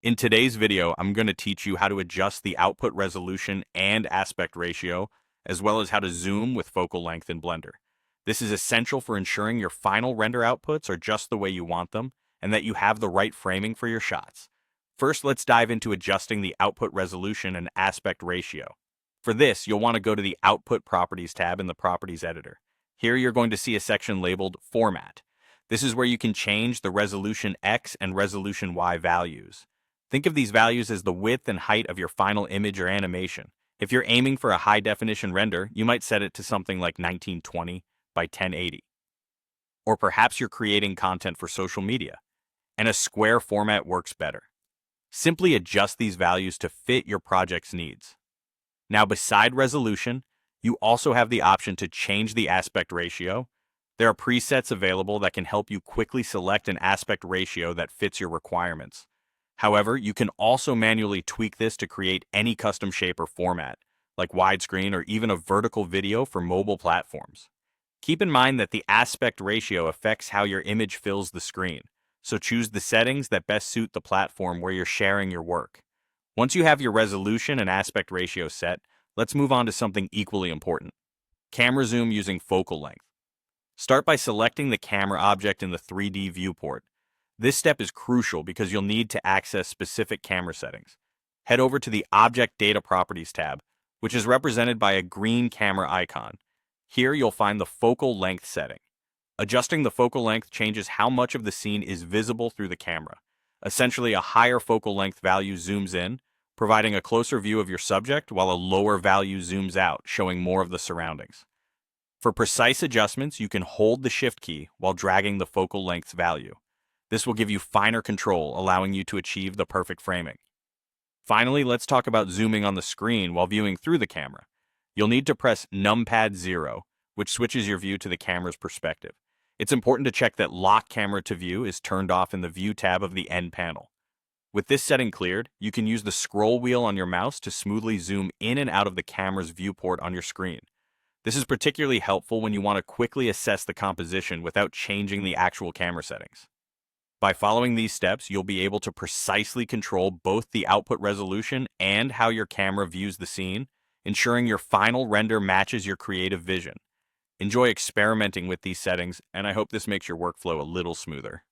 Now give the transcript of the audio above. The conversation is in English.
In today's video, I'm going to teach you how to adjust the output resolution and aspect ratio, as well as how to zoom with focal length in Blender. This is essential for ensuring your final render outputs are just the way you want them, and that you have the right framing for your shots. First, let's dive into adjusting the output resolution and aspect ratio. For this, you'll want to go to the Output Properties tab in the Properties Editor. Here you're going to see a section labeled Format. This is where you can change the resolution X and resolution Y values. Think of these values as the width and height of your final image or animation. If you're aiming for a high-definition render, you might set it to something like 1920 by 1080. Or perhaps you're creating content for social media, and a square format works better. Simply adjust these values to fit your project's needs. Now, beside resolution, you also have the option to change the aspect ratio. There are presets available that can help you quickly select an aspect ratio that fits your requirements. However, you can also manually tweak this to create any custom shape or format, like widescreen or even a vertical video for mobile platforms. Keep in mind that the aspect ratio affects how your image fills the screen, so choose the settings that best suit the platform where you're sharing your work. Once you have your resolution and aspect ratio set, let's move on to something equally important: camera zoom using focal length. Start by selecting the camera object in the 3D viewport. This step is crucial because you'll need to access specific camera settings. Head over to the Object Data Properties tab, which is represented by a green camera icon. Here you'll find the focal length setting. Adjusting the focal length changes how much of the scene is visible through the camera. Essentially, a higher focal length value zooms in, providing a closer view of your subject, while a lower value zooms out, showing more of the surroundings. For precise adjustments, you can hold the Shift key while dragging the focal length value. This will give you finer control, allowing you to achieve the perfect framing. Finally, let's talk about zooming on the screen while viewing through the camera. You'll need to press numpad 0, which switches your view to the camera's perspective. It's important to check that Lock Camera to View is turned off in the View tab of the end panel. With this setting cleared, you can use the scroll wheel on your mouse to smoothly zoom in and out of the camera's viewport on your screen. This is particularly helpful when you want to quickly assess the composition without changing the actual camera settings. By following these steps, you'll be able to precisely control both the output resolution and how your camera views the scene, ensuring your final render matches your creative vision. Enjoy experimenting with these settings, and I hope this makes your workflow a little smoother.